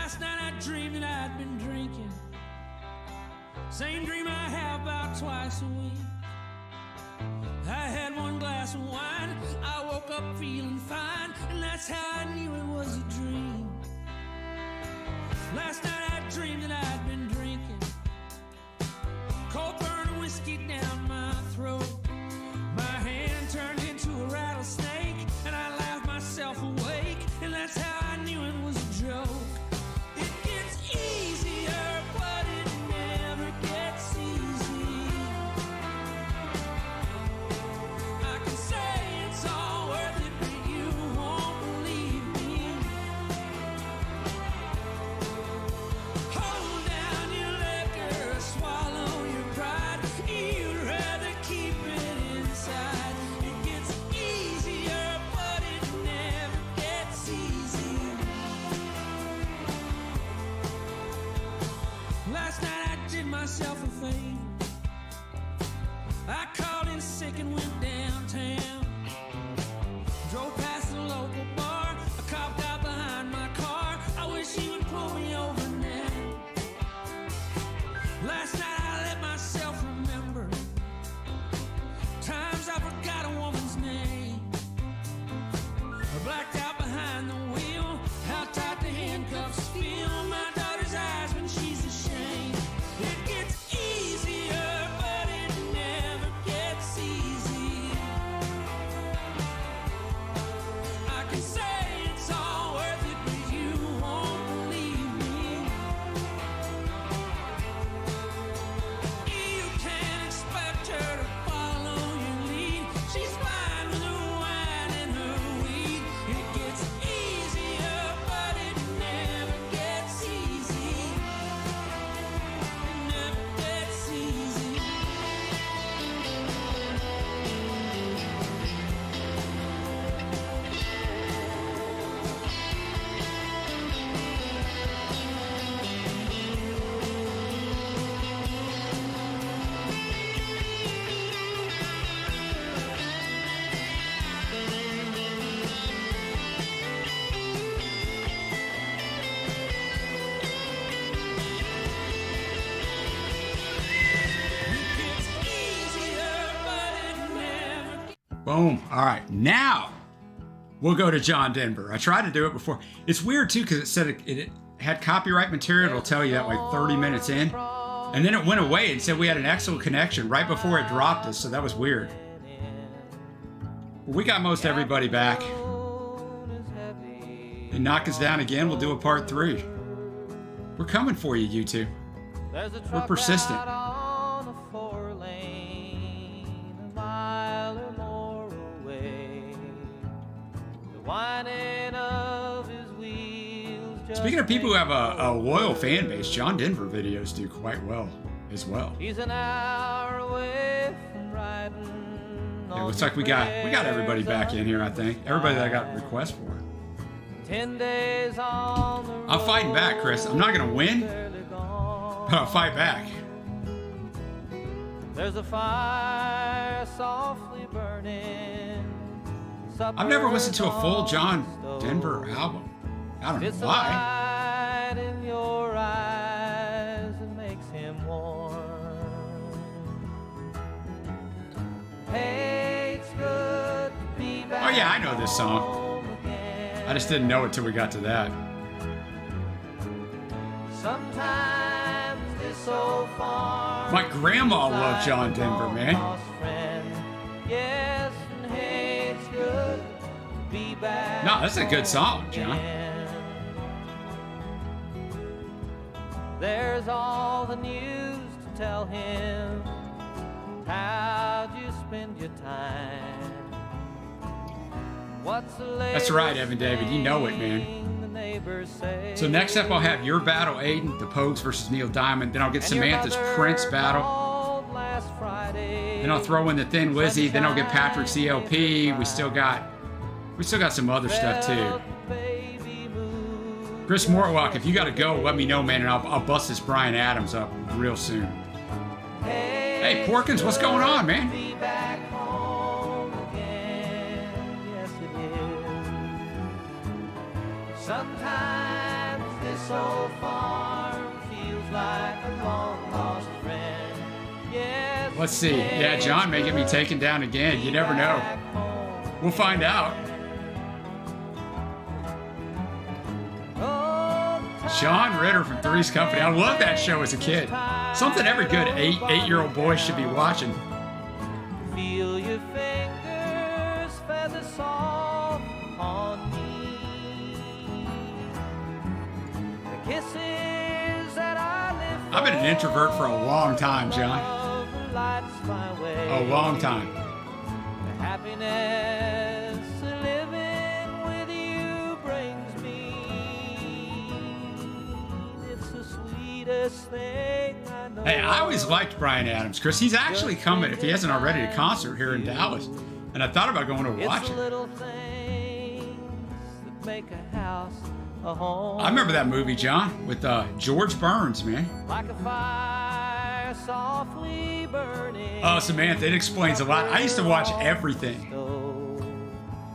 Last night I dreamed that I'd been drinking. Same dream I have about twice a week. I had one glass of wine, I woke up feeling fine, and that's how I knew it was a dream. Last night I dreamed that I'd been drinking cold burning whiskey down my throat. My hand turned into a rattlesnake, and I laughed myself awake, and that's how I knew it was a joke. It gets easier, but it never gets easy. I can say it's all worth it, but you won't believe me. Hold down your liquor, swallow your pride. You'd rather keep it inside. It gets easier, but it never gets easy. Last night I did myself a favor. I called in sick and went downtown. Drove past the local bar. I copped out behind my car. I wish he would pull me over now. Last night I let myself remember times I forgot a woman's name. I blacked out behind the wheel. How tight the handcuffs feel. My daughter's eyes when she's ashamed. It gets easier, but it never gets easy. I can say it's all worth it, but you won't believe me. You can't expect her to follow your lead. She's fine with her wine and her weed. It gets easier, but it never gets easy. It never gets easy. It gets easier, but it never. Boom. All right. Now we'll go to John Denver. I tried to do it before. It's weird too because it said it had copyright material. It'll tell you that like 30 minutes in. And then it went away and said we had an excellent connection right before it dropped us. So that was weird. We got most everybody back. And knock us down again. We'll do a part 3. We're coming for you, you two. We're persistent. On a 4-lane, a mile or more away. The whining of his wheels. Speaking of people who have a loyal fan base, John Denver videos do quite well as well. He's an hour away from riding. It looks like we got everybody back in here, I think. Everybody that I got requests for. 10 days on the road. I'm fighting back, Chris. I'm not gonna win, but I'll fight back. There's a fire softly burning. I've never listened to a full John Denver album. I don't know It's the why. light in your eyes that makes him warm. Hey, it's good to be back. Oh yeah, I know this song. home again. I just didn't know it till we got to that. Sometimes this old farm. My grandma loved John Denver, man. Yes, and hey, it's good to be back. No, that's a good song, John. again. There's all the news to tell him. How'd you spend your time? What's the That's right, Evan David. You know it, man. thing the neighbors say? So next up, I'll have your battle, Aiden, the Pogues versus Neil Diamond. Then I'll get And your Samantha's mother Prince battle. called last Friday. Then I'll throw in the Thin Lizzy. Then I'll get Patrick's ELP. We still got some other stuff too. Baby move. Chris Mortlock, if you got to go, let me know, man, and I'll bust this Bryan Adams up real soon. Hey, Porkins, what's going on, man? Be back home again. Yes, it is. Sometimes this old farm feels like a long lost friend. Yes, Let's see. Yeah, John may get me taken down again. You never know. We'll find out. Sean Ritter from Three's Company. I love that show as a kid. Something every good eight-year-old boy should be watching. Feel your fingers feather soft on me. The kisses that I live for. I've been an introvert for a long time, John. Lights my way. A long time. The happiness living with you brings me. It's the sweetest thing I know. Hey, I always liked Bryan Adams, Chris. He's actually coming, if he hasn't already, to concert here in Dallas. And I thought about going to watch It's the it. little things that make a house a home. I remember that movie, John, with George Burns, man. Like a fire softly burning. Oh, Samantha, it explains a lot. I used to watch everything.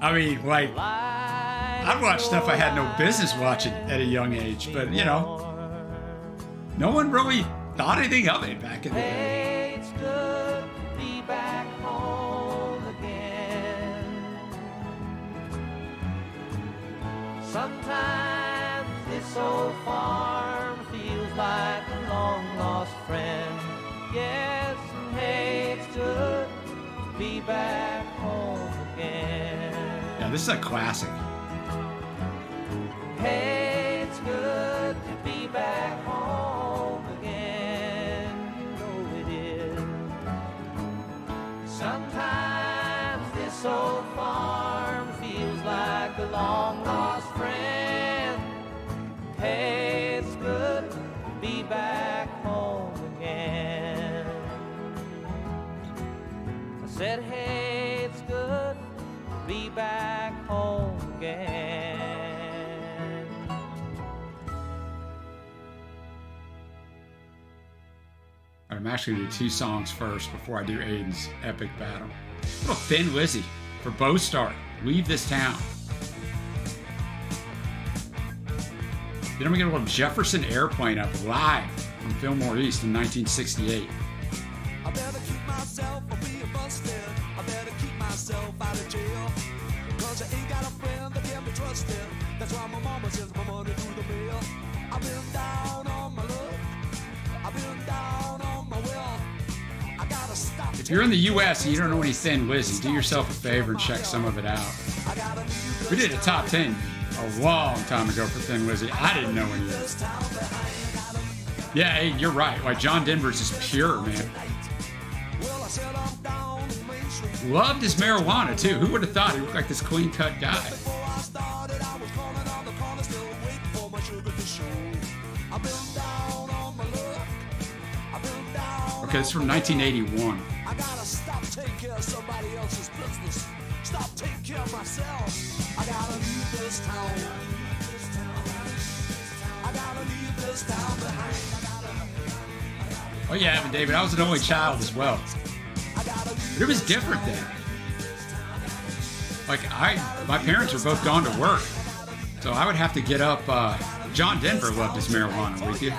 I mean, like, I'd watch stuff I had no business watching at a young age, but, you know, no one really thought anything of it back in the day. Hey, it's good to be back home again. Sometimes this old farm feels like a long lost friend. Yes, and hey, it's good to be back home again. Yeah, this is a classic. Hey, it's good to be back home again. You know it is. Sometimes this old farm feels like a long lost friend. Hey, it's good to be back home again. I said, hey, it's good to be back home again. I'm actually going to do two songs first before I do Aiden's epic battle. Little Thin Lizzy for Bo Start, Leave This Town. Then I'm going to get a little Jefferson Airplane up live from Fillmore East in 1968. I better keep myself from being busted. I better keep myself out of jail. Cause I ain't got a friend that can be trusted. That's why my mama sends my money through the mail. I've been down on my luck. I've been down on my wealth. I gotta stop. If you're in the U.S. and you don't know any Thin Lizzy, do yourself a favor and check some of it out. We did a top 10 a long time ago for Thin Lizzy. I didn't know any of it. Yeah, hey, you're right. Like, John Denver's is pure, man. Loved his marijuana, too. Who would have thought he looked like this clean-cut guy? Okay, this is from 1981. I gotta stop taking care of somebody else's business. Stop taking care of myself. I gotta leave this town. I gotta leave this town behind. Oh yeah, but David, I was an only child as well. But it was different then. Like, my parents were both gone to work, so I would have to get up. John Denver loved his marijuana with you.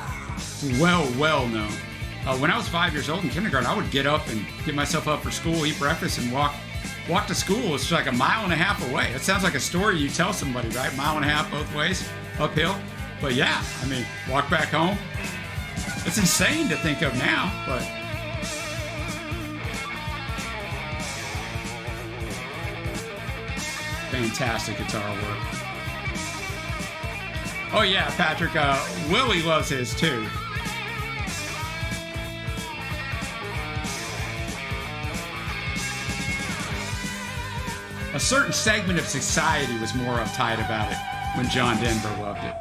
Well known. When I was 5 years old in kindergarten, I would get up and get myself up for school, eat breakfast, and walk to school. It's like a mile and a half away. It sounds like a story you tell somebody, right? Mile and a half both ways, uphill. But yeah, I mean, walk back home. It's insane to think of now, but fantastic guitar work. Oh yeah, Patrick, Willie loves his too. A certain segment of society was more uptight about it when John Denver loved it.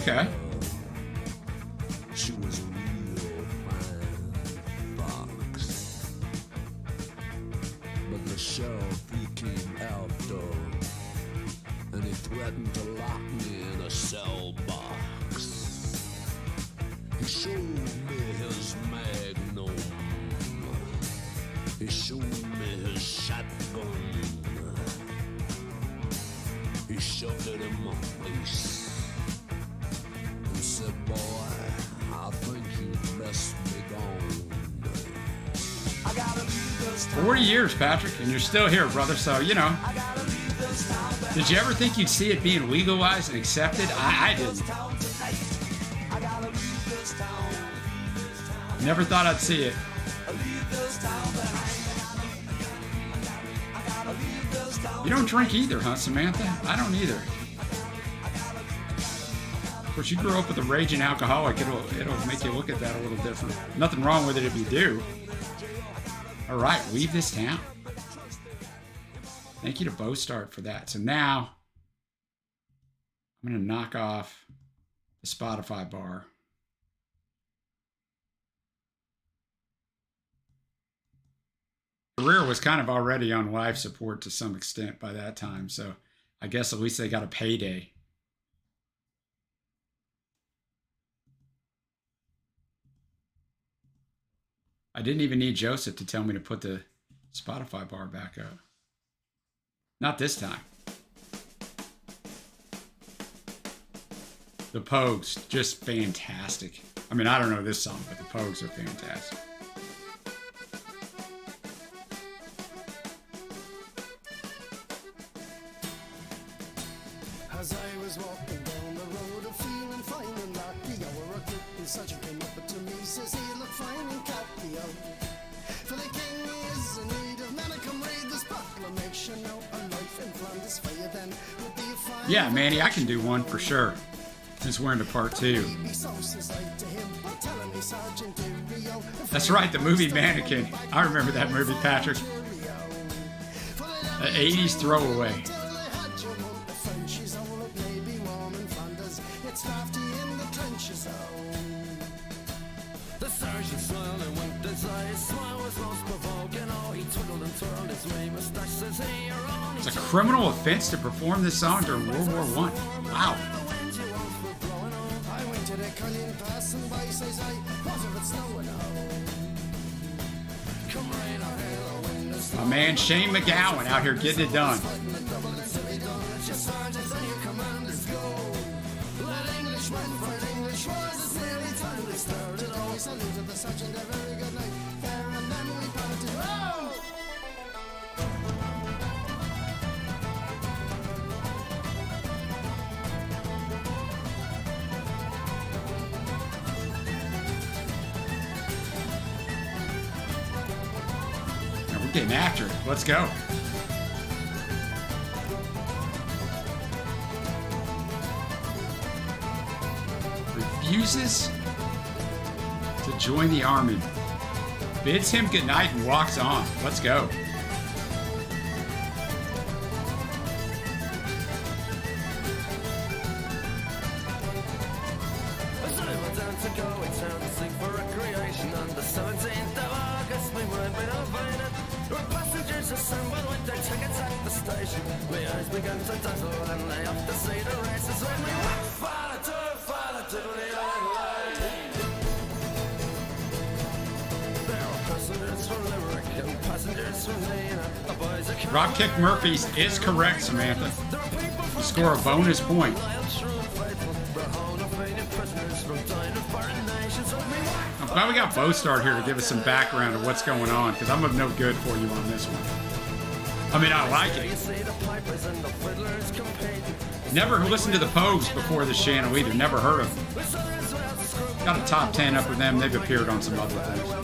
Okay. She was a real fine fox. He showed me his shotgun. He shoved it in my face and said, boy, I think you'd best be gone. I gotta leave this town. 40 years, Patrick, and you're still here, brother. So, you know. I gotta leave this town. Did you ever think you'd see it being legalized and accepted? I didn't. I gotta leave this town. Never thought I'd see it. Leave this town behind. I gotta leave this town. You don't drink either, huh, Samantha? I don't either. Of course, you grew up with a raging alcoholic. It'll make you look at that a little different. Nothing wrong with it if you do. All right, leave this town. Thank you to Bostart for that. So now I'm going to knock off the Spotify bar. Career was kind of already on life support to some extent by that time. So I guess at least they got a payday. I didn't even need Joseph to tell me to put the Spotify bar back up. Not this time. The Pogues, just fantastic. I mean, I don't know this song, but the Pogues are fantastic. As I was walking down the road, I'm feeling fine and lucky. Our equipment sergeant came up to me, says he look fine and cocky. For the king is in need of men, I come raid this proclamation. Now a life in Flanders fire then would be a fine. Yeah, Manny, I can do one for sure. Since we're into part 2. That's right, the movie Mannequin. I remember that movie, Patrick. The 80s throwaway. The sergeant smiled and winked his eyes. Smile was most provoking. Oh, he twirled and twirled his wee mustache. Says, hey, you're on. It's a criminal offense to perform this song during World War I. Wow. I went to the Cullion passing by, says I, what if it's snowing now? Come rain or hail or wind, the My man Shane McGowan out here getting it done. let your sergeants and your commanders go. Let Englishmen fight English wars, it's nearly time they started. Oh, we saluted the sergeant, a very good night. There and then we parted. Oh! Now we're getting after it. Let's go. Refuses to join the army. Bids him goodnight and walks on. Let's go. As I went down to Galway town to seek for recreation on the 17th of August, my mind made a vine. Where passengers assembled with their tickets at the station. My eyes began to dazzle and I off to see the races when we went follow to the island. There were passengers from Limerick and passengers from Nina. The boys are Dropkick Murphys is correct, Samantha. You score a bonus point. I'm glad we got Bostart here to give us some background of what's going on, because I'm of no good for you on this one. I mean, I like it. Never listened to the Pogues before this channel either. Never heard of them. Got a top 10 up with them. They've appeared on some other things.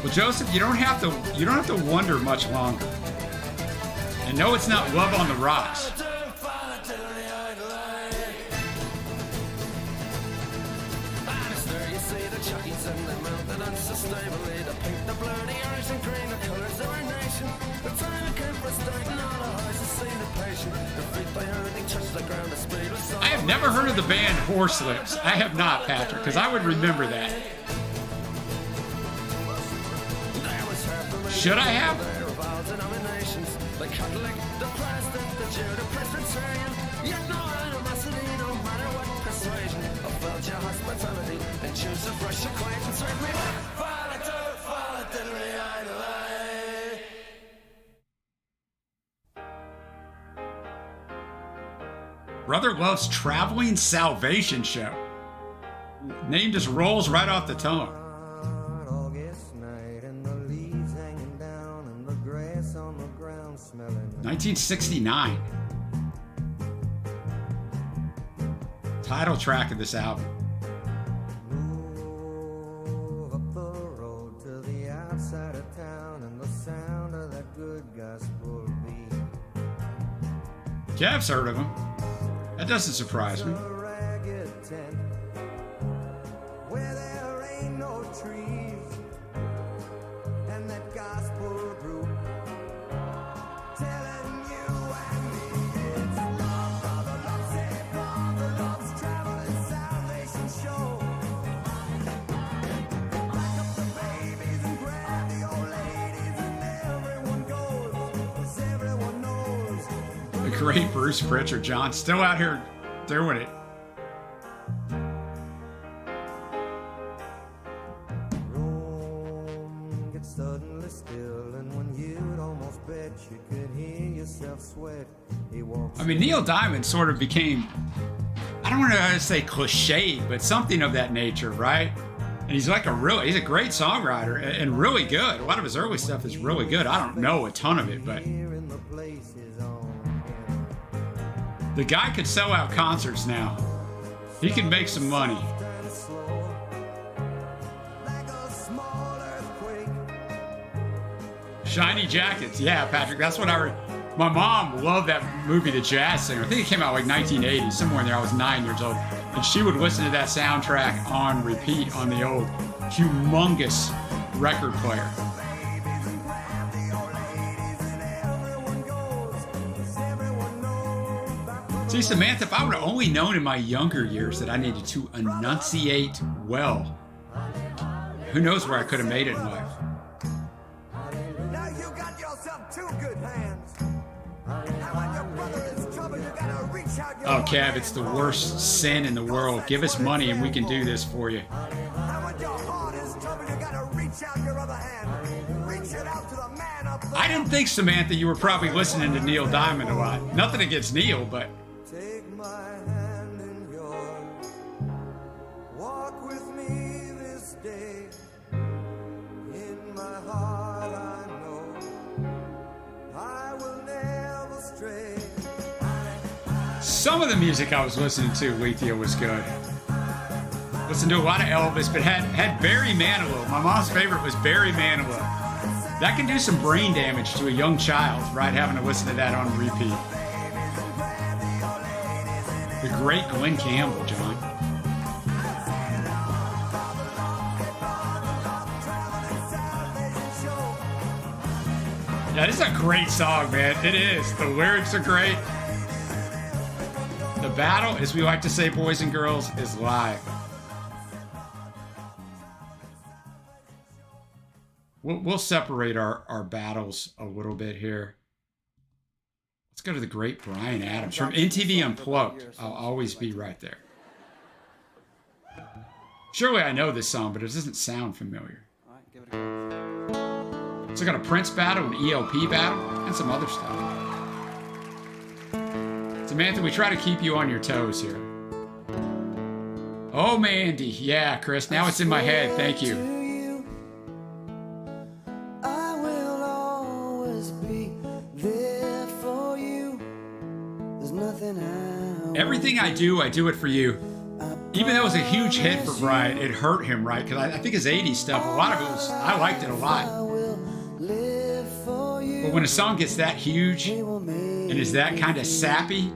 Well, Joseph, you don't have to wonder much longer. And no, it's not Love on the Rocks. I have never heard of the band Horselips. I have not, Patrick, because I would remember that. Should I have? There are all denominations, the Catholic, the Protestant, the Jew, the Presbyterian. Yet no animosity, no matter what persuasion. I felt your hospitality and choose a fresh acquaintance with me. Follow, diddly, idle. Brother loves Traveling Salvation Show. Name just rolls right off the tongue. August night and the leaves hanging down and the grass on the ground smelling 1969. Title track of this album. move up the road to the outside of town and the sound of that good gospel beat. Kev's heard of him. That doesn't surprise me. A ragged tent where there ain't no trees and that gospel group telling you and me it's love, brother, love, save brother, love's traveling salvation show. Pack up the babies and grab the old ladies and everyone goes, 'cause everyone knows. The great Bruce Pritchard, John, still out here doing it. Room gets suddenly still, and when you'd almost bet you could hear yourself sweat, he walks. I mean, Neil Diamond sort of became, I don't want to say cliche, but something of that nature, right? And he's like he's a great songwriter and really good. A lot of his early stuff is really good. I don't know a ton of it, but here in the place is on him. the guy could sell out concerts now. He can make some money. And slow, like a small earthquake. Shiny Jackets. Yeah, Patrick, that's what I heard. My mom loved that movie, The Jazz Singer. I think it came out like 1980, somewhere in there. I was 9 years old. And she would listen to that soundtrack on repeat on the old humongous record player. See, Samantha, if I would have only known in my younger years that I needed to enunciate well, who knows where I could have made it in life. Now you got yourself two good hands. Now when your brother is in trouble, you gotta reach out your Oh, other Kev, it's the hand. worst sin in the world. Give us money and we can do this for you. Now when your heart is in trouble, you gotta reach out your other hand. Reach it out to the man up there. I didn't think, Samantha, you were probably listening to Neil Diamond a lot. Nothing against Neil, but Take my hand in yours. Walk with me this day. In my heart I know I will never stray. some of the music I was listening to, Lethea, was good. Listened to a lot of Elvis, but had Barry Manilow. My mom's favorite was Barry Manilow. That can do some brain damage to a young child, right? Having to listen to that on repeat. The great Glenn Campbell, John. Yeah, this is a great song, man. It is. The lyrics are great. The battle, as we like to say, boys and girls, is live. We'll separate our battles a little bit here. Let's go to the great Bryan Adams from MTV Unplugged. I'll always be right there. Surely I know this song, but it doesn't sound familiar. All right, give it a go. So I got a Prince battle, an ELP battle, and some other stuff. Samantha, we try to keep you on your toes here. Oh, Mandy. Yeah, Chris, now it's in my head. Thank you. I will always be there for you. There's nothing I Everything I do it for you. Even though it was a huge hit for Bryan, it hurt him, right? Because I think his 80s stuff, a lot of it was, I liked it a lot. will live for you. But when a song gets that huge and is that kind of sappy,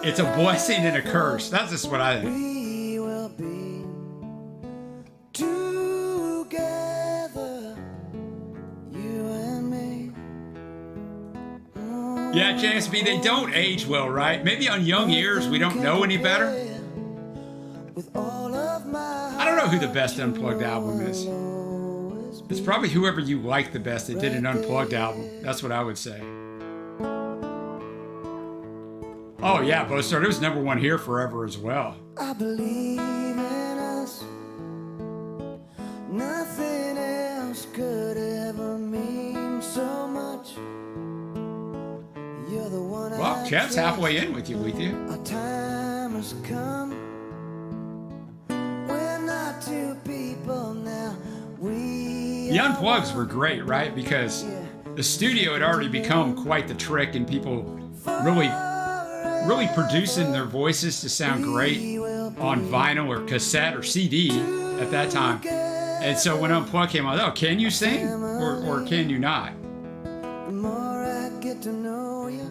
it's a blessing and a curse. That's just what I think. We will be together, you and me. Yeah, JSB, they don't age well, right? Maybe on young ears, we don't know any better. With all of my I don't know who the best Unplugged album is. always It's probably whoever you like the best that did an unplugged album. That's what I would say. Oh yeah, Bostard, it was #1 here forever as well. I believe in us. Nothing else could ever mean so much. You're the one. Well, Chad's halfway in with you, Our time has come. We're not two people now. The unplugs were great, right? Because the studio had already become quite the trick, and people really producing their voices to sound great on vinyl or cassette or CD at that time. And so when Unplugged came out, oh, can you sing or can you not? The more I get to know you,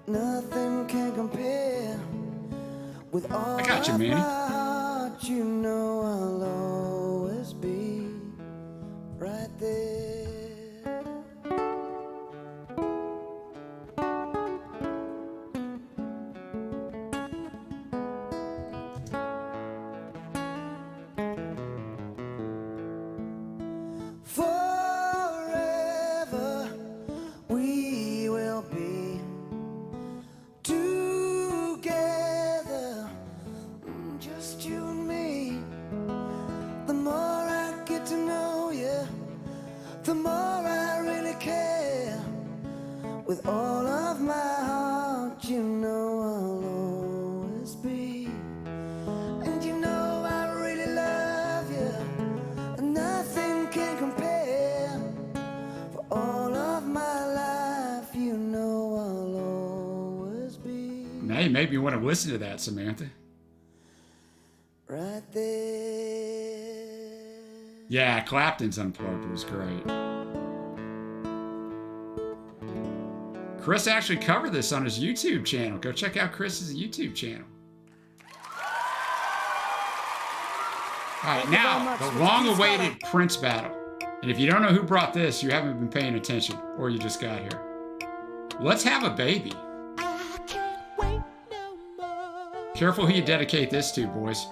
nothing can compare with all I got you, of Manny. my heart, you know I'll always be right there. Forever we will be together, just you and me. The more I get to know you, the more I really care. With all of my heart, you know I'll always be. And you know I really love you, and nothing can compare. For all of my life, you know I'll always be Now you made me want to listen to that, Samantha. right there. Yeah, Clapton's Unplugged was great. Chris actually covered this on his YouTube channel. Go check out Chris's YouTube channel. All right, now, the long-awaited Prince battle. And if you don't know who brought this, you haven't been paying attention, or you just got here. Let's Have a Baby. Careful who you dedicate this to, boys.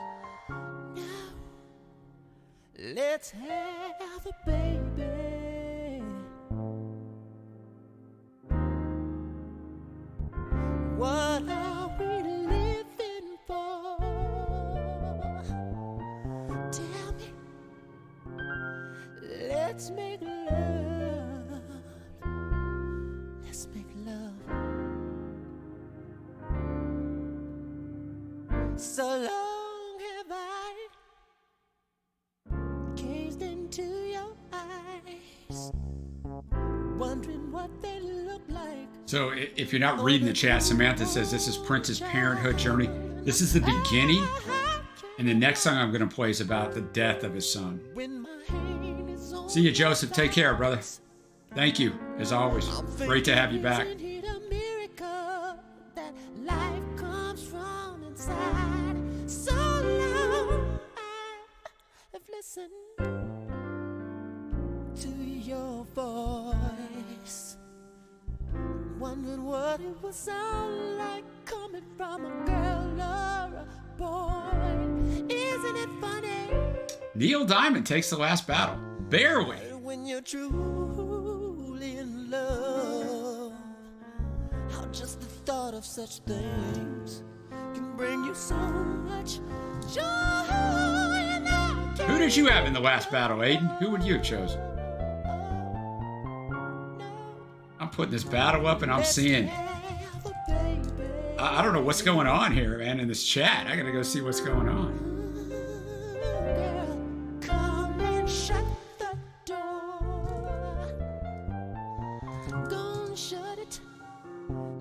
Let's have a baby. What are we living for? Tell me. Let's make love. Let's make love. So long have I gazed into your eyes, wondering what they look like. So if you're not reading the chat, Samantha says this is Prince's parenthood journey. This is the beginning, and the next song I'm going to play is about the death of his son. See you, Joseph. Take care, brother. Thank you, as always. Great to have you back. So long I've listened to your voice, wondering what it would sound like coming from a girl or a boy. Isn't it funny? Neil Diamond takes the last battle. Barely. When you're truly in love, how just the thought of such things can bring you so much joy. And I can't Who did you have in the last battle, Aiden? Who would you have chosen? I'm putting this battle up and I'm seeing. I don't know what's going on here, man, in this chat. I gotta go see what's going on. come and shut the door. Go and shut it.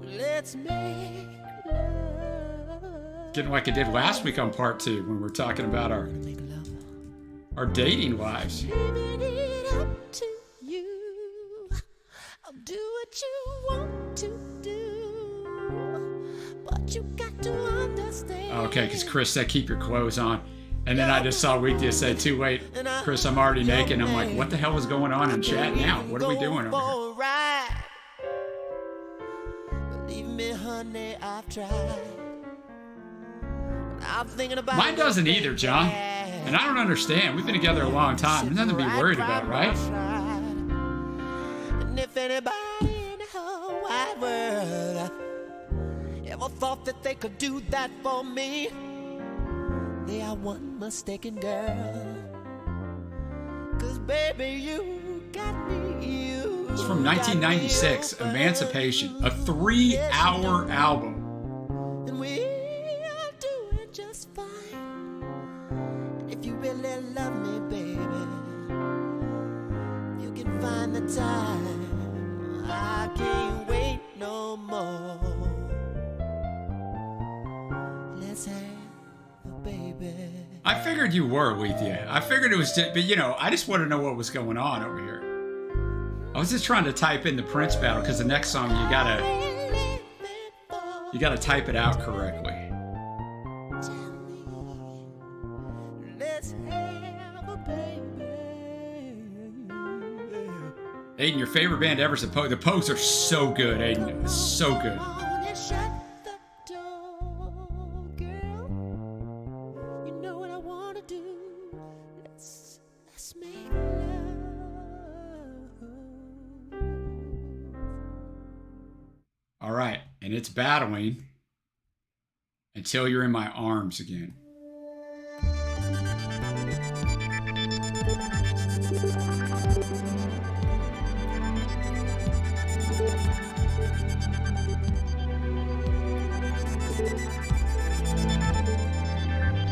Let's make love. Getting like I did last week on part 2 when we were talking about our dating lives. Leaving it up to you. I'll do what you want to do, but you got to understand. Okay, because Chris said keep your clothes on. And then I just saw Weekday say, too late, Chris, I'm already naked. And I'm like, what the hell is going on in chat now? What are we doing over here? Believe me, honey, I've tried. I'm thinking about Mine doesn't either, John. And I don't understand. We've been together a long time. There's nothing to be worried about, right? And if anybody in the whole wide world ever thought that they could do that for me, they are one mistaken girl. 'Cause baby, you got me. It's from 1996, Emancipation, a 3-hour album. And we are doing just fine. If you really love me, baby, you can find the time. I can't wait no more. Let's have a baby. I figured you were with you. I figured it was just, but you know, I just want to know what was going on over here. I was just trying to type in the Prince battle because the next song you gotta type it out correctly. Let's have a baby. Aiden, your favorite band ever is the Pogues. The Pogues are so good, Aiden. So good. Shut the door, girl. You know what I wanna do. Let's make love. All right, and it's battling until you're in my arms again.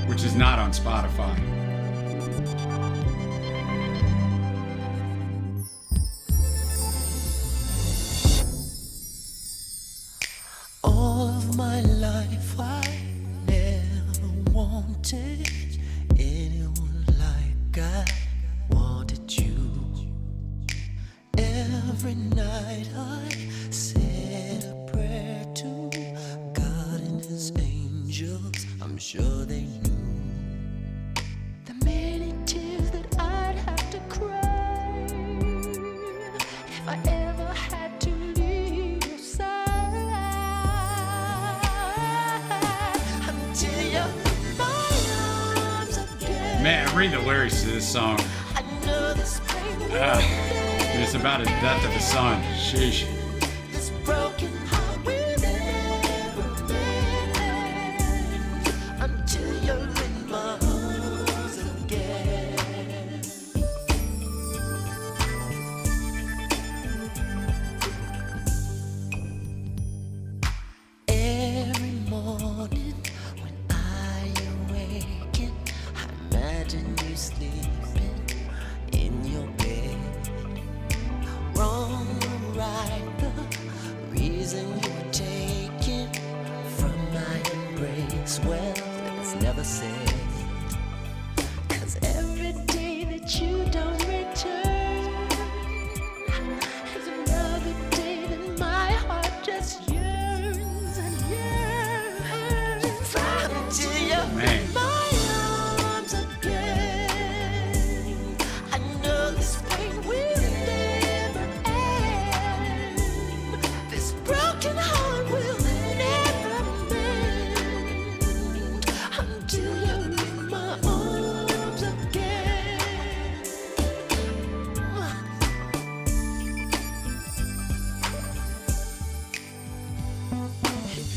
Which is not on Spotify. All of my life I never wanted anyone like I wanted you. Every night I said a prayer to God and his angels. I'm sure they knew the many tears that I'd have to cry if I ever had to leave your side. Until you're in my arms again. Man, read the lyrics to this song. I know this pain will It's about the death of his son. Sheesh. this broken heart will never mend until you're in my arms again. Every morning when I awaken, I imagine you sleeping in your bed. Wrong or right, the reason you're taken from my embrace, well, it's never said. 'Cause every day that you don't return is another day that my heart just yearns and yearns until you're Man. in my arms again. I know this pain will never end. This broken heart will never mend until you're in my arms again.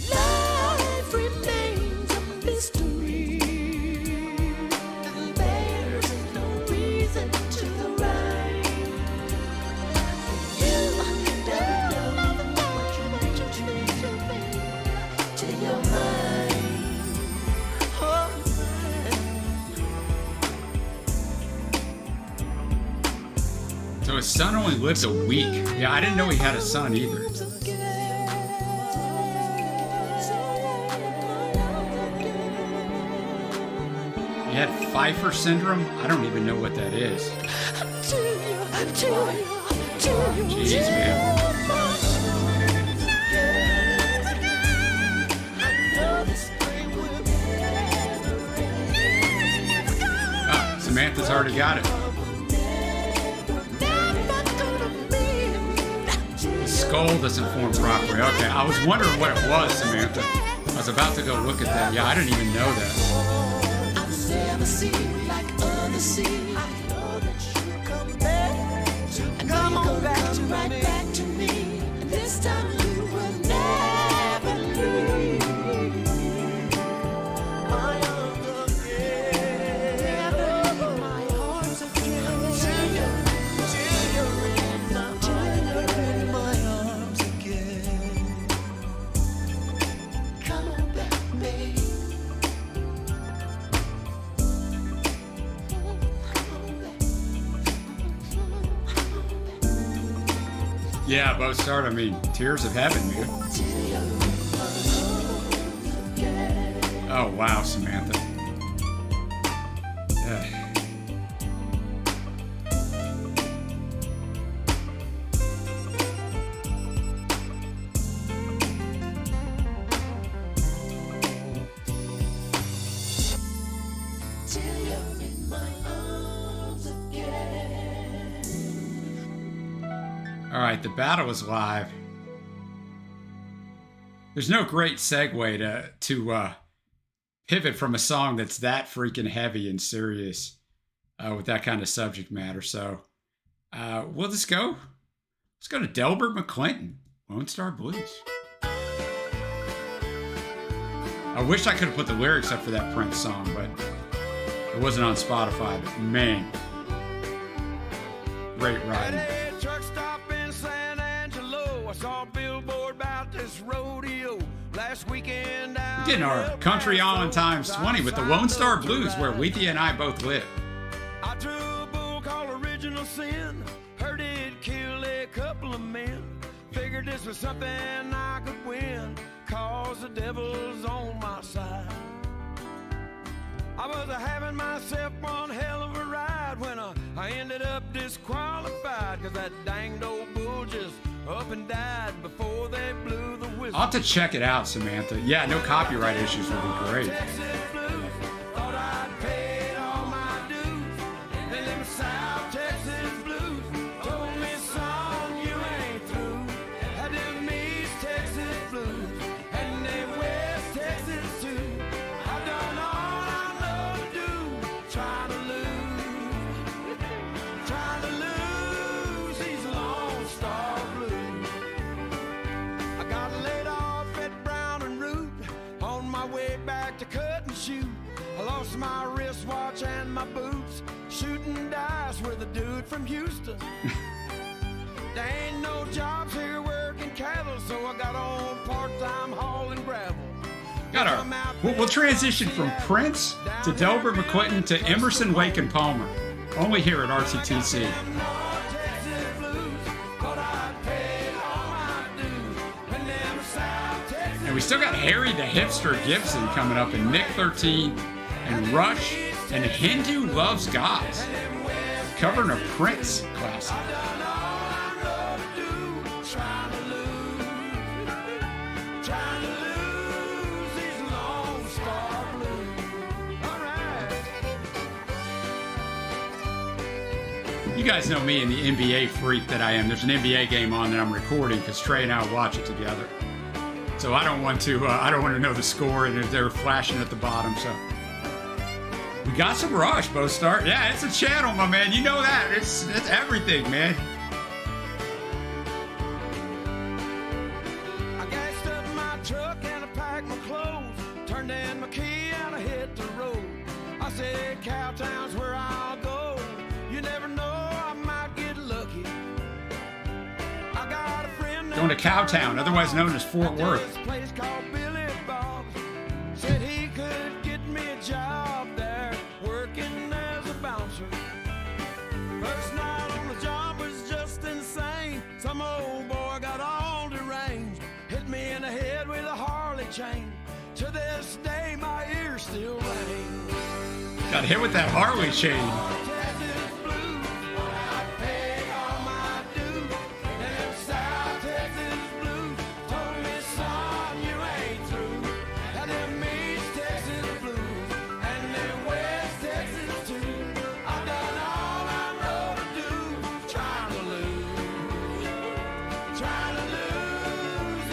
Life remains a mystery, and there's no reason to rhyme. You never know what you need to be till you're mine. Oh, So his son only lived a week. Yeah, I didn't know he had a son either. He had Pfeiffer syndrome. I don't even know what that is. Jeez, man. Ah, Samantha's already got it. The skull doesn't form properly. Okay, I was wondering what it was, Samantha. I was about to go look at that. Yeah, I didn't even know that. I've never seen like see. I know that you come back to me. Come on back to right me. Back to me. And this time you will never leave my arms again. My arms again. Till you're in my arms again. Come on back, babe. Yeah, both start. I mean, tears of heaven, man. Oh, wow, Samantha. Ugh. Till you're in my arms again. All right, the battle is live. There's no great segue to pivot from a song that's that freaking heavy and serious with that kind of subject matter. So we'll just go. Let's go to Delbert McClinton, Lone Star Blues. I wish I could have put the lyrics up for that Prince song, but it wasn't on Spotify. But man, great writing. At a truck stop in San Angelo, I saw a billboard about this rodeo last weekend. Getting our Country Island Times 20 with the Lone Star Blues, where Letha and I both live. I drew a bull called Original Sin, heard it kill a couple of men. Figured this was something I could win, cause the devil's on my side. I was having myself one hell of a ride when I ended up disqualified, cause that danged old bull just up and died before they blew the whistle. I'll have to check it out, Samantha. Yeah, no copyright issues would be great. Texas blues, thought I'd paid all my dues. Then them South Texas blues told me, son, you ain't through. Had them East Texas blues and them West Texas too. I've done all I know to do, trying to lose these Lone Star blues. I got laid off at Brown and Root on my way back to cut and shoot. I lost my wristwatch and my boots, shooting dice with a dude from Houston. There ain't no jobs here working cattle, so I got on part-time hauling gravel. Got our. We'll transition from Prince to Delbert McClinton to Emerson, Lake and Palmer. Only here at RTTC. And we still got Harry the Hipster Gibson coming up, and Nick 13 and Rush and Hindu Loves Gods, covering a Prince classic. You guys know me and the NBA freak that I am. There's an NBA game on that I'm recording because Trey and I will watch it together. So I don't want to know the score, and if they're flashing at the bottom. So we got some Rush, both start. Yeah, it's a channel, my man. You know that. It's everything, man. I gassed up my truck and I packed my clothes, turned in my key and I hit the road. I said, Cowtown's where I'll go. You never know, I might get lucky. I got a friend Going to Cowtown, otherwise known as Fort Worth. this place called Billy Bob's. Said he could get me a job there, working as a bouncer. First night on the job was just insane. Some old boy got all deranged, hit me in the head with a Harley chain. To this day, my ears still ring. Got hit with that Harley chain. Texas blues, I paid all my dues. Them South Texas blues told me, son, you ain't through. And them East Texas blues and them West Texas too. I've done all I know to do, trying to lose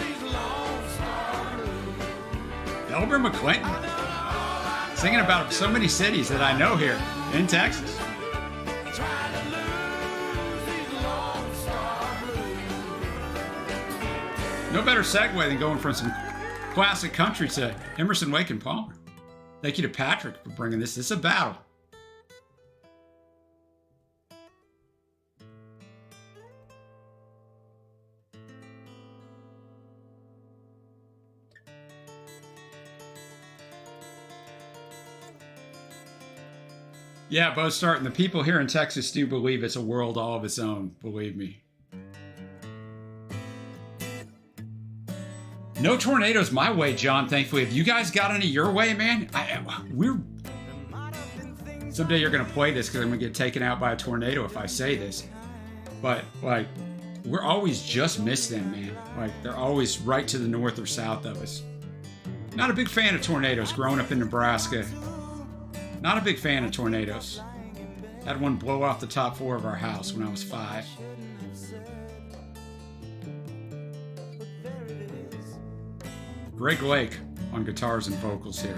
these Lone Star blues. Delbert McClinton. Singing about so many cities that I know here in Texas. No better segue than going from some classic country to Emerson, Wake, and Palmer. Thank you to Patrick for bringing this. This is a battle. Yeah, both starting. The people here in Texas do believe it's a world all of its own. Believe me. No tornadoes my way, John, thankfully. Have you guys got any your way, man? Someday you're going to play this because I'm going to get taken out by a tornado if I say this. But, like, we're always just miss them, man. Like, they're always right to the north or south of us. Not a big fan of tornadoes growing up in Nebraska. Not a big fan of tornadoes. Had one blow off the top floor of our house when I was 5. Greg Lake on guitars and vocals here.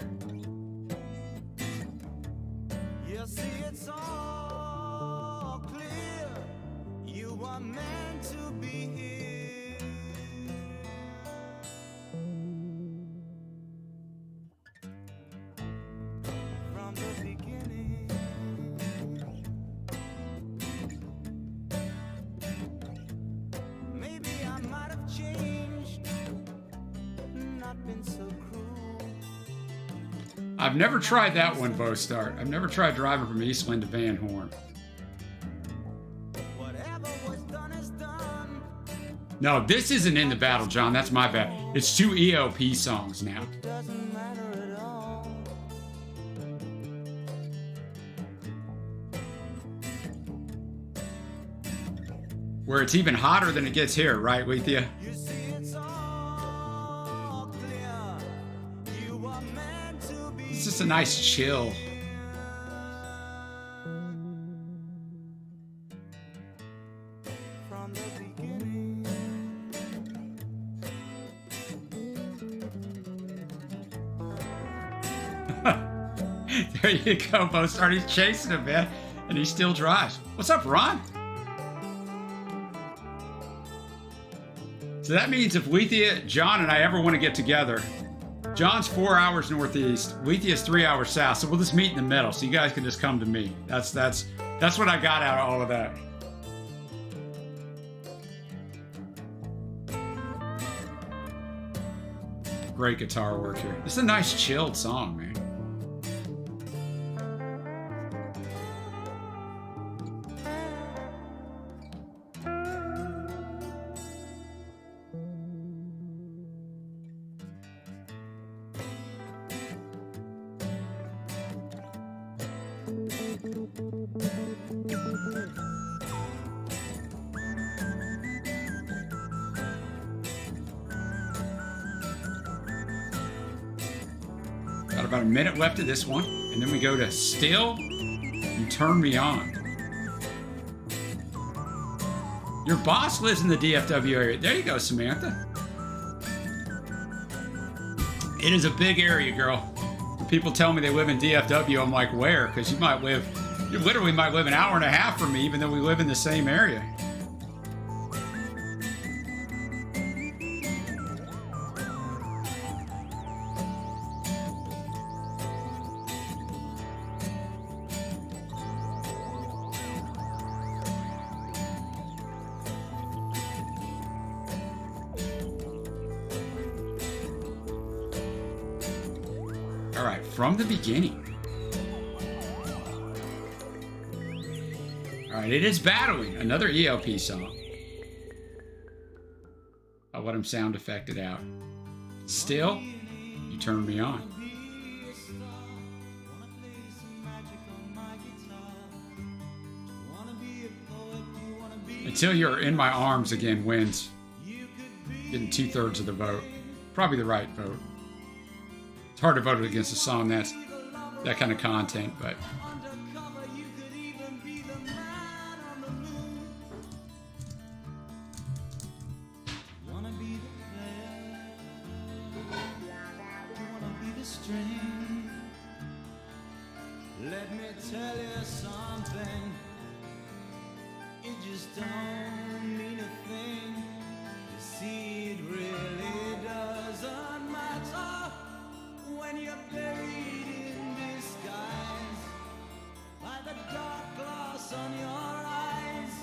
You see, it's all clear. You are meant to be here. From the beginning. Maybe I might have changed. Not been so cruel. I've never tried that one, Bo Start. I've never tried driving from Eastland to Van Horn. Whatever was done is done. No, this isn't in the battle, John. That's my bad. It's 2 ELP songs now. Doesn't matter at all. Where it's even hotter than it gets here, right, Lethea? You see, it's all clear. You are meant to be. It's just a nice chill. From the beginning. There you go, Bo Start. He's chasing him, man. And he still drives. What's up, Ron? So that means if Lethea, John, and I ever want to get together, John's 4 hours northeast, Lethea's 3 hours south, so we'll just meet in the middle. So you guys can just come to me. That's what I got out of all of that. Great guitar work here. This is a nice chilled song, man. Got about a minute left of this one, and then we go to Still, You Turn Me On. Your boss lives in the DFW area. There you go, Samantha. It is a big area, girl. When people tell me they live in DFW, I'm like, where? Because you literally might live an hour and a half from me, even though we live in the same area. All right, From the Beginning. All right, it is Battling, another ELP song. I'll let him sound effect it out. Still, You Turn Me On. Until You're in My Arms Again wins. Getting 2/3 of the vote. Probably the right vote. It's hard to vote against a song that's that kind of content, but Let me tell you something. It just don't mean a thing. See, it really doesn't matter when you're buried in disguise by the dark glass on your eyes.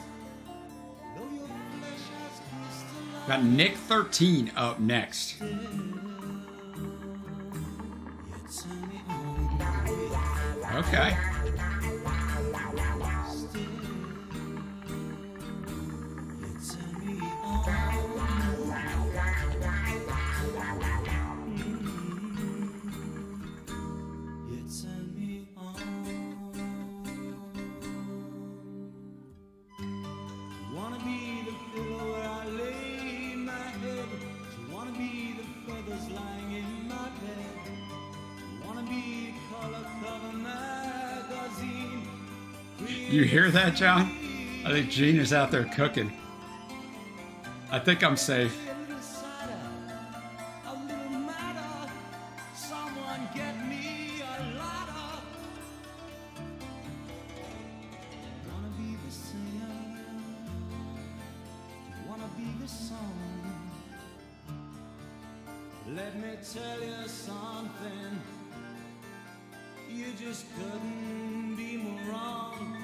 Though your flesh has crystallized. Got Nick 13 up next. Okay. Wanna be the pillow where I lay my head. You wanna be the feathers lying in my bed. You wanna be a color cover magazine. You hear that, John? I think Gene is out there cooking. I think I'm safe. A little cider, a little matter. Someone get me a ladder. Wanna be the singer. Wanna be the song. Let me tell you something. You just couldn't be more wrong.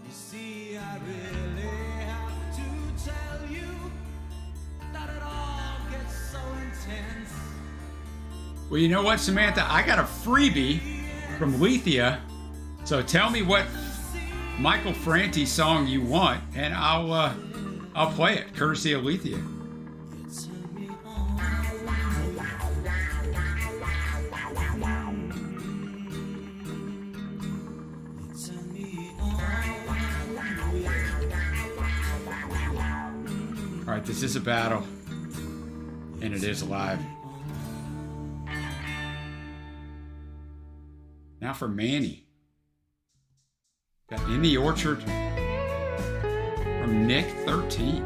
You see, I really have to tell you that it all gets so intense. Well, you know what, Samantha? I got a freebie from Lethea. So tell me what Michael Franti song you want, and I'll play it, courtesy of Lethea. All right, this is a battle, and it is live. Now for Manny. Got In the Orchard from Nick 13.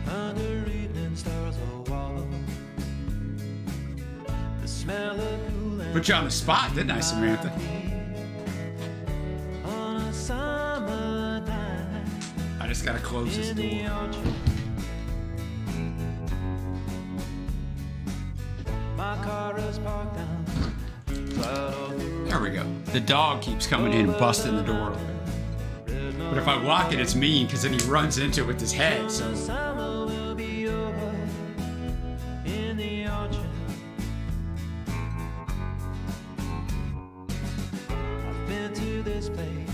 Under evening stars a walk. The smell of cool and Put you on the spot, didn't I, Samantha? on a summer night I just gotta close this in the door. orchard. My car is parked down. Cloud over There we go. The dog keeps coming in and busting the door open. But if I lock it, it's mean because then he runs into it with his head. So summer will be over in the orchard. I've been to this place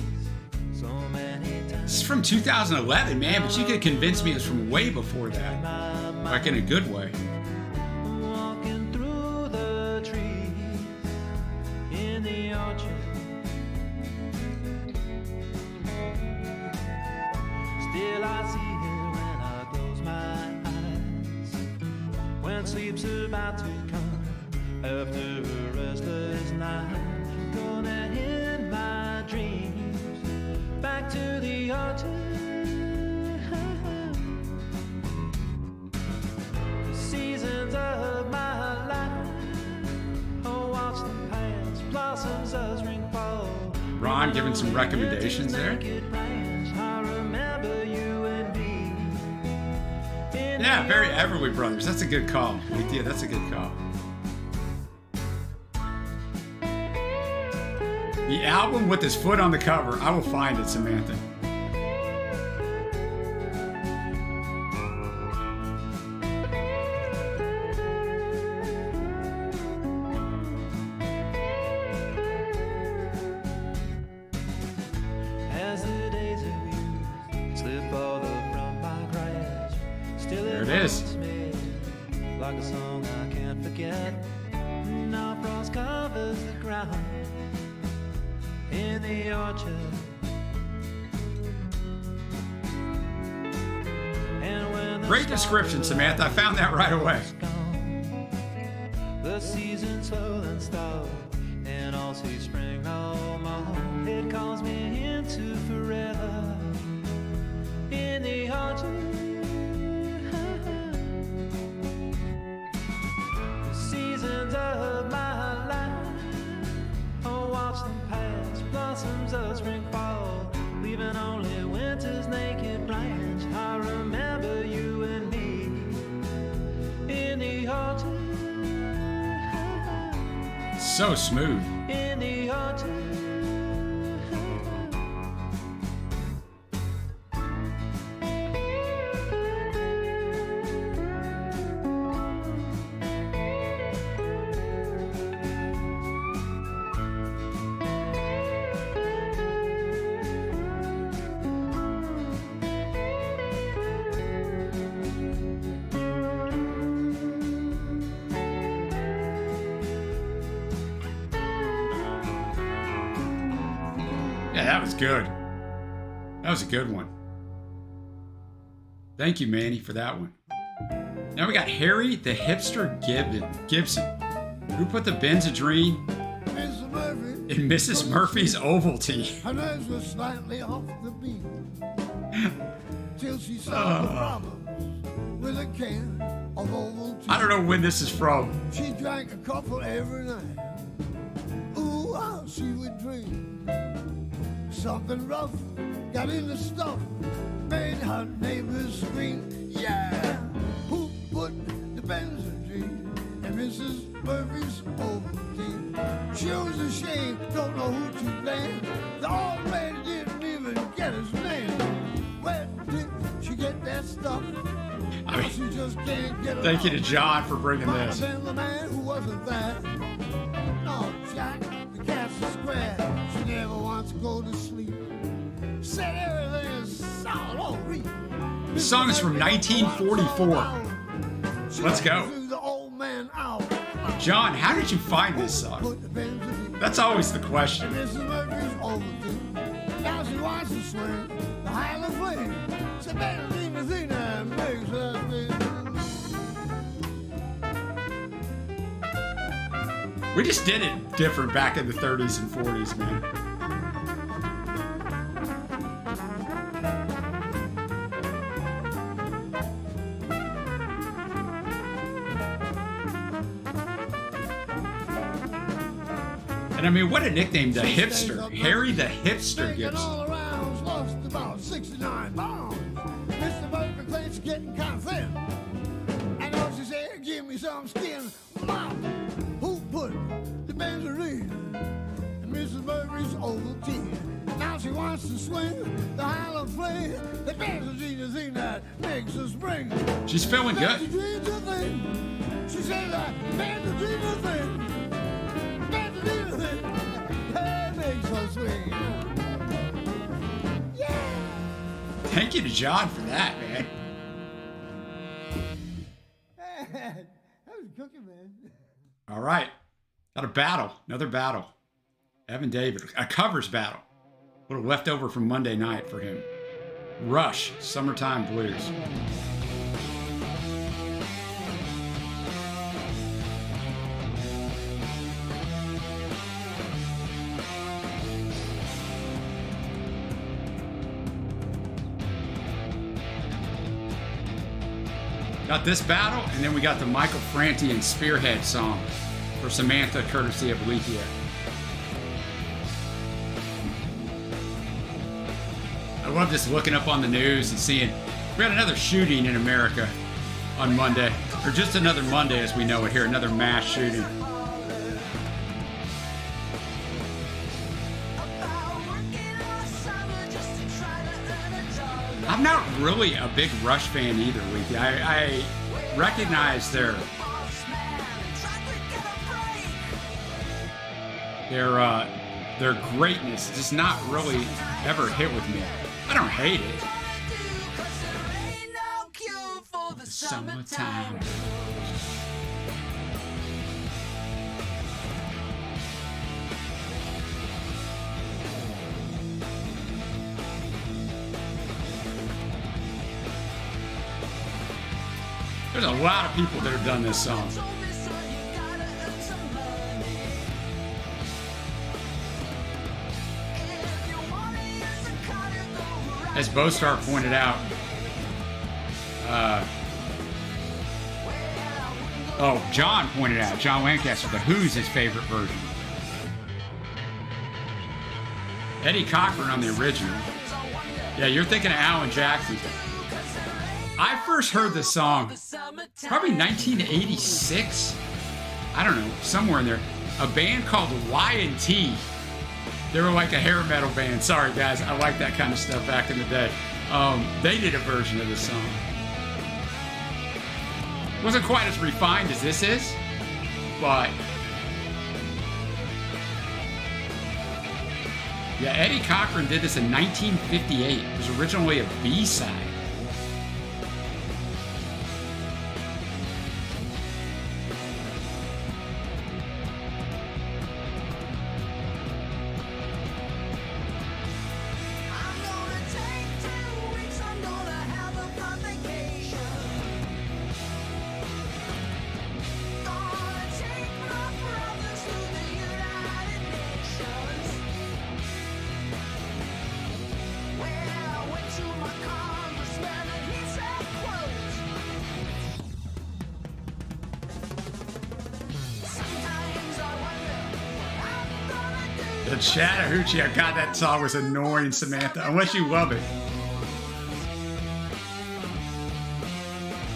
so many times. this is from 2011, man. But you could convince me it was from way before that, like in a good way. Walking through the trees in the orchard. Still I see her when I close my eyes. When sleep's about to come after a restless night. Gonna in my dreams back to the orchard. The seasons of my life. Oh, watch them pass. Blossoms of spring fall. Ron giving some recommendations there. I remember you and me. Yeah, very Everly Brothers. That's a good call. Yeah, that's a good call. The album with his foot on the cover. I will find it, Samantha. As the days of youth slip all from my grasp, still There it is. haunts me like a song I can't forget. Now frost covers the ground in the orchard. And when the Great description, Samantha. I found that right away. gone, the season slow and stalled, and I'll see spring no more. It calls me into forever in the orchard. The seasons of my life, oh, watch them pass. Blossoms of spring fall, leave leaving only winter's naked branch. I remember you and me in the autumn. So smooth. In the autumn. Yeah, that was good. That was a good one. Thank you, Manny, for that one. Now we got Harry the Hipster Gibson, who put the Benzedrine Mrs. Murphy. in Mrs. Murphy's Ovaltine. Her nerves were slightly off the beat till she saw the problems with a can of Ovaltine. I don't know when this is from. She drank a couple every night. Ooh, how she would drink. Something rough got in the stuff, made her neighbors scream. Yeah, who put the Benzedrine in Mrs. Murphy's Ovaltine? She was ashamed, don't know who to blame. The old lady didn't even get his name. Where did she get that stuff? I mean, She just can't get it thank you out. to John for bringing Might this. have been the man who wasn't there. No, Jack, the cat's a square. She never wants to go to sleep. Said everything is solid. Oh, read. The song is from 1944. Let's go. The old man out. John, how did you find this song? Put the Benzedrine That's always the question. in Mrs. Murphy's Ovaltine. Now she wants to swing the Highland Flame. Said Benzedrine, the thing that makes her feel. We just did it different back in the 30s and 40s, man. And I mean, what a nickname, the hipster. Harry the Hipster Taking Gibson. all around, lost about 69 pounds. Mr. Murphy claims she's getting kind of thin. And all she said, give me some skin. Mom, who put the Benzedrine in Mrs. Murphy's Ovaltine? Now she wants to swing the Highland Flame. The Benzedrine is the thing that makes her spring. She's feeling good. Benzedrine's a thing. She said that Benzedrine's a thing. Benzedrine's a thing. That makes her swing. Yeah. Thank you to John for that, man. That was cooking, man. All right. Got a battle. Another battle. Evan David. A covers battle. A little leftover from Monday night for him. Rush. Summertime Blues. Got this battle, and then we got the Michael Franti and Spearhead song for Samantha, courtesy of Lethia. I love just looking up on the news and seeing we had another shooting in America on Monday, or just another Monday as we know it here, another mass shooting. I'm not really a big Rush fan either, Lethia. I recognize their greatness. It's just not really ever hit with me. I don't hate it. Summertime. There's a lot of people that have done this song. As Bostar pointed out, John pointed out, John Lancaster, the Who's his favorite version. Eddie Cochran on the original. Yeah, you're thinking of Alan Jackson. I first heard this song probably 1986. I don't know, somewhere in there. A band called Y&T. They were like a hair metal band. Sorry, guys. I like that kind of stuff back in the day. They did a version of this song. Wasn't quite as refined as this is, but yeah, Eddie Cochran did this in 1958. It was originally a B-side. The Chattahoochee, oh God, that song was annoying, Samantha, unless you love it.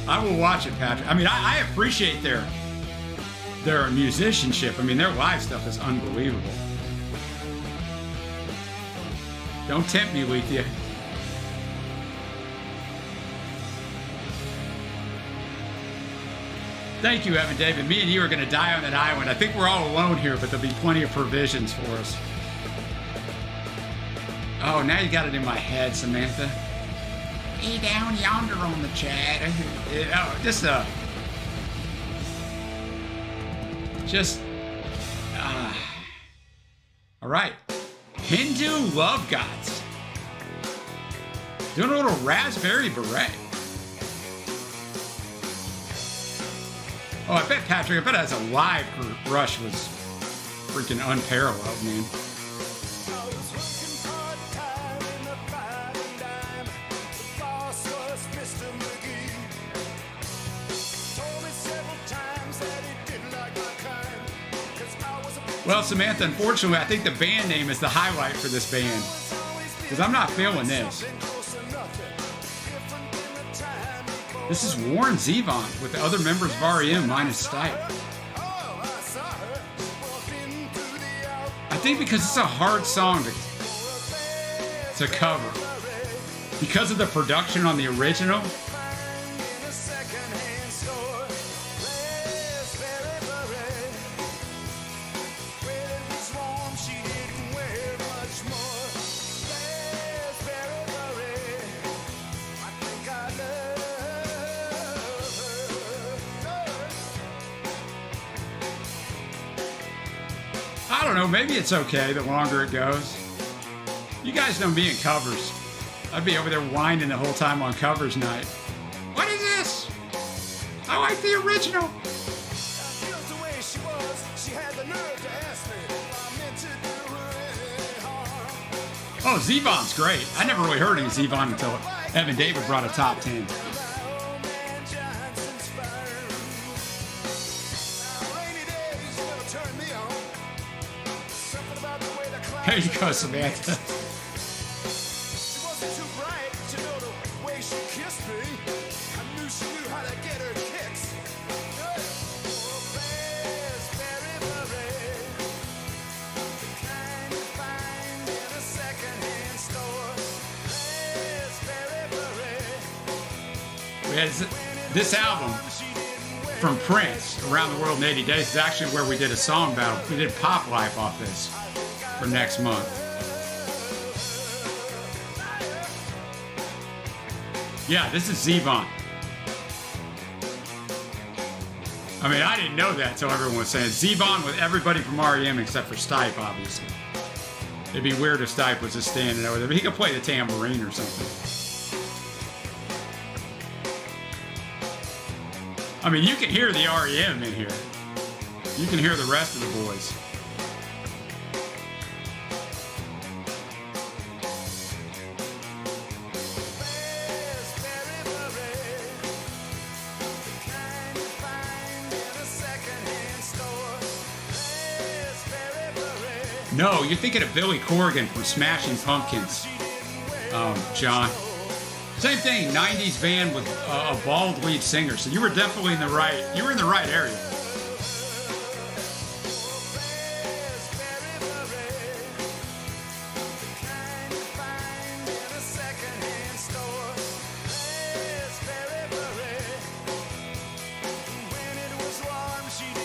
I will watch it, Patrick. I mean, I appreciate their musicianship. I mean, their live stuff is unbelievable. Don't tempt me, Lethea. Thank you, Evan David. Me and you are going to die on that island. I think we're all alone here, but there'll be plenty of provisions for us. Oh, now you got it in my head, Samantha. Hey, down yonder on the chat. Oh, all right. Hindu Love Gods. Doing a little Raspberry Beret. Oh, I bet, Patrick, as a live group, Rush was freaking unparalleled, man. Well, Samantha, unfortunately, I think the band name is the highlight for this band. Because I'm not feeling this. This is Warren Zevon with the other members of REM minus Stipe. I think because it's a hard song to cover. Because of the production on the original. I don't know, maybe it's okay the longer it goes. You guys know me and covers. I'd be over there whining the whole time on covers night. What is this? I like the original. Oh, Zevon's great. I never really heard any Zevon until Evan David brought a top 10. There you go, Samantha. She wasn't too bright to know the way she kissed me. I knew she knew how to get her kicks. We had this album from Prince, Around the World in 80 Days, is actually where we did a song battle. We did Pop Life off this for next month. Yeah, this is Zevon. I mean, I didn't know that until everyone was saying Zevon with everybody from REM except for Stipe, obviously. It'd be weird if Stipe was just standing over there, but he could play the tambourine or something. I mean, you can hear the REM in here. You can hear the rest of the boys. No, you're thinking of Billy Corgan from Smashing Pumpkins. John. Same thing, 90s band with a bald lead singer. So you were definitely in the right area.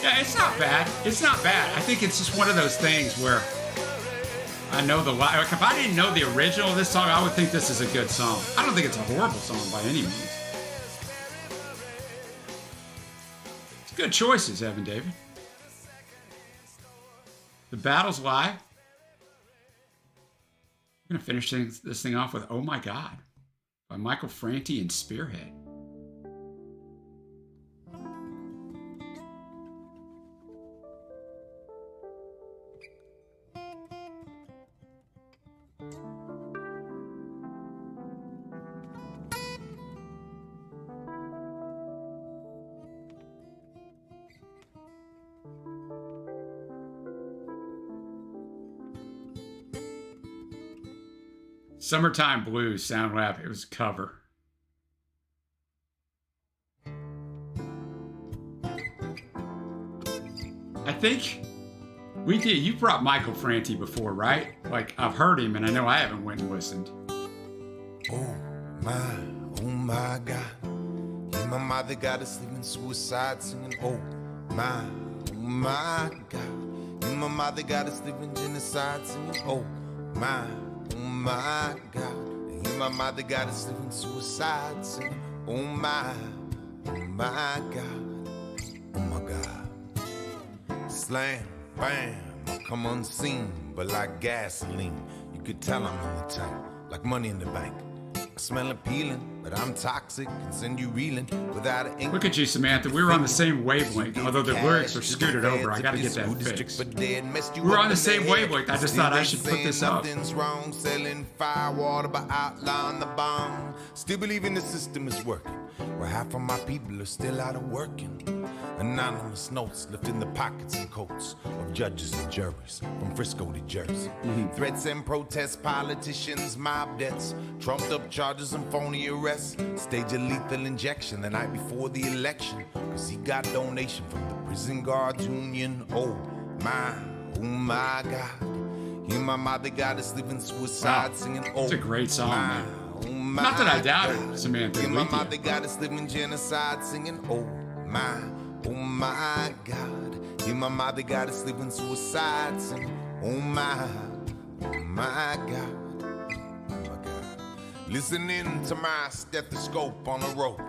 Yeah, it's not bad. It's not bad. I think it's just one of those things where I know like if I didn't know the original of this song, I would think this is a good song. I don't think it's a horrible song by any means. It's good choices, Evan David. The Battle's live. I'm going to finish this thing off with Oh My God by Michael Franti and Spearhead. Summertime Blues, Soundlab. It was a cover. I think we did. You brought Michael Franti before, right? Like, I've heard him, and I know I haven't went and listened. Oh my God. Yeah, my mother got us living suicide singing. Oh my God. Yeah, my mother got us living genocide singing. Oh my God. And my mother got us living suicide singing. Oh my God. Oh my God. Slam, bam, I come unseen, but like gasoline. You could tell I'm in the tank, like money in the bank. I smell appealing, but I'm toxic and send you reeling without an ink. Look at you, Samantha. We were on the same wavelength, although the lyrics are scooted over. I gotta get that fixed. We were on the same wavelength. I just thought I should put this up. Nothing's wrong, selling firewater, but outline the bomb. Still believing the system is working, where half of my people are still out of working. Anonymous notes left in the pockets and coats of judges and juries from Frisco to Jersey. Threats and protests, politicians, mob deaths, trumped up charges and phony arrests. Stage a lethal injection the night before the election, cause he got donation from the prison guards union. Oh my God. He my mother got us living suicide singing. Oh, it's a great song, man. Not that I doubt it, Samantha. He my mother got us living genocide singing. Oh my God. Yeah, my mother got us living suicide singing. Oh my God. Oh my God. Listening to my stethoscope on the road.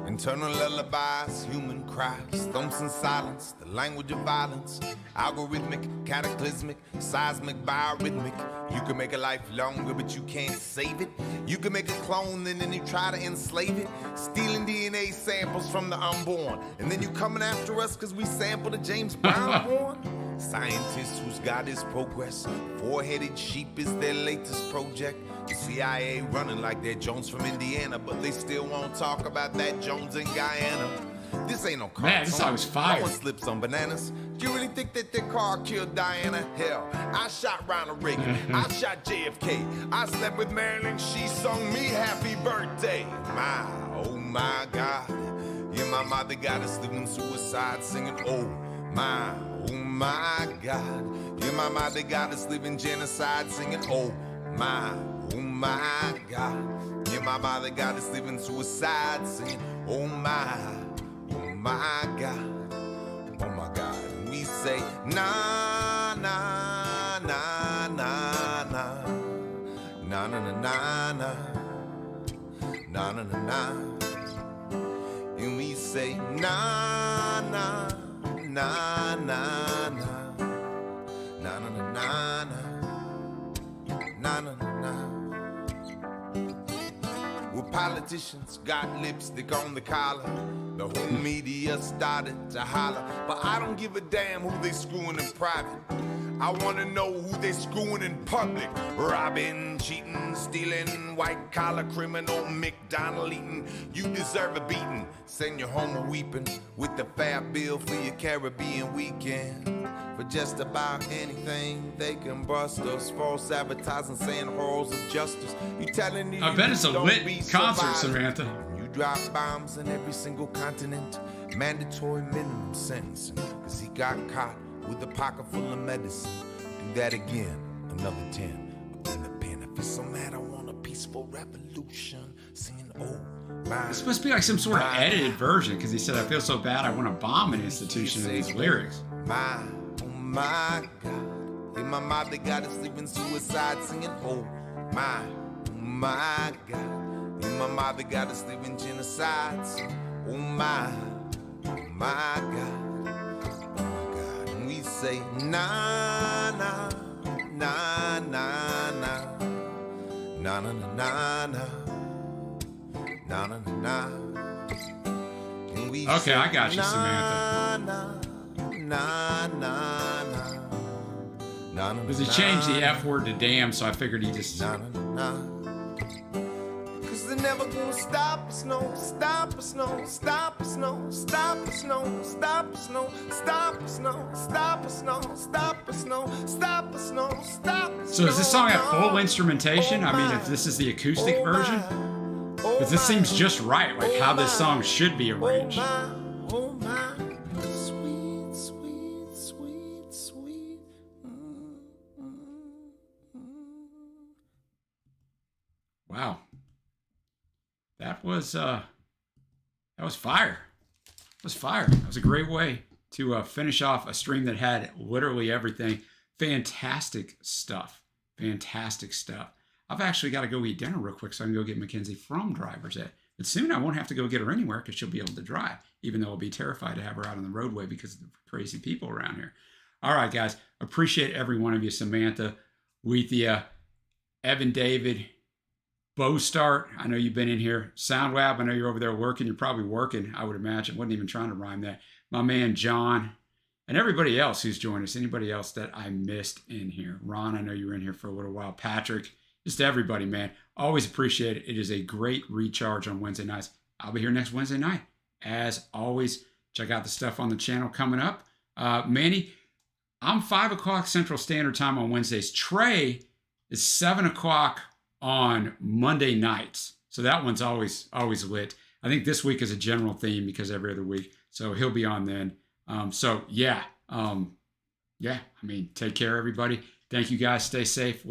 Internal lullabies, human cries, thumps in silence, the language of violence. Algorithmic, cataclysmic, seismic, biorhythmic. You can make a life longer, but you can't save it. You can make a clone, and then you try to enslave it. Stealing DNA samples from the unborn. And then you coming after us because we sampled a James Brown born. Scientists whose God is progress. Four-headed sheep is their latest project. The CIA running like they're Jones from Indiana, but they still won't talk about that Jones in Guyana. This ain't no car. Man, this song was fire. No one slips on bananas. Do you really think that their car killed Diana? Hell, I shot Ronald Reagan. I shot JFK. I slept with Marilyn. She sung me happy birthday. Oh my God. Yeah, my mother got us living suicide singing. Oh my God. Yeah, my mother got us living genocide singing. Oh my God. Yeah, my mother got us living suicide singing. Oh my God. Oh my God. We say na na na na na na na na na na na na na na. And we say na na na na na na na na na na na na na. Well, politicians got lipstick on the collar. The whole media started to holler. But I don't give a damn who they screwing in private. I wanna know who they screwing in public. Robbing, cheating, stealing, white collar criminal, McDonald eating. You deserve a beating. Send you home a weeping with the fare bill for your Caribbean weekend. for just about anything they can bust us. False advertising saying halls of justice. You telling me I bet it's a don't lit be concert, surviving. Samantha. You drop bombs in every single continent. Mandatory minimum sentencing. Cause he got caught with a pocket full of medicine. Do that again, another 10. Up in the pen. I feel so mad, I want a peaceful revolution. Singing, oh my. It's supposed to be like some sort of edited version because he said, I feel so bad I want to bomb an institution in these lyrics. My, oh my God. Hey, my mother got us sleeping suicide singing, oh my God. Hey, my mother got us sleeping genocide singing, oh my God. Oh God. And we say, nah, nah, nah, nah, nah. Na na na na na na na na. Okay, I got you, Samantha. Na na na. Because he changed the F word to damn, so I figured he just. Na na na. Cause they're never gonna stop us, no, stop us, no, stop us, no, stop us, no, stop us, no, stop us, no, stop us, no, stop us, no, stop us, no, stop us. So does this song have full instrumentation? I mean, if this is the acoustic version? Because this seems just right, like how this song should be arranged. Oh my, sweet, sweet, sweet, sweet. Wow. That was fire. That was fire. That was a great way to finish off a stream that had literally everything. Fantastic stuff. Fantastic stuff. I've actually got to go eat dinner real quick so I can go get Mackenzie from Driver's Ed. But soon I won't have to go get her anywhere because she'll be able to drive, even though I'll be terrified to have her out on the roadway because of the crazy people around here. All right, guys. Appreciate every one of you. Samantha, Weethia, Evan David, Bo Start, I know you've been in here. SoundWab, I know you're over there working. You're probably working, I would imagine. Wasn't even trying to rhyme that. My man, John, and everybody else who's joined us. Anybody else that I missed in here. Ron, I know you were in here for a little while. Patrick, just everybody, man. Always appreciate it. It is a great recharge on Wednesday nights. I'll be here next Wednesday night. As always, check out the stuff on the channel coming up. Manny, I'm 5 o'clock Central Standard Time on Wednesdays. Trey is 7 o'clock on Monday nights. So that one's always lit. I think this week is a general theme because every other week. So he'll be on then. I mean, take care, everybody. Thank you guys. Stay safe.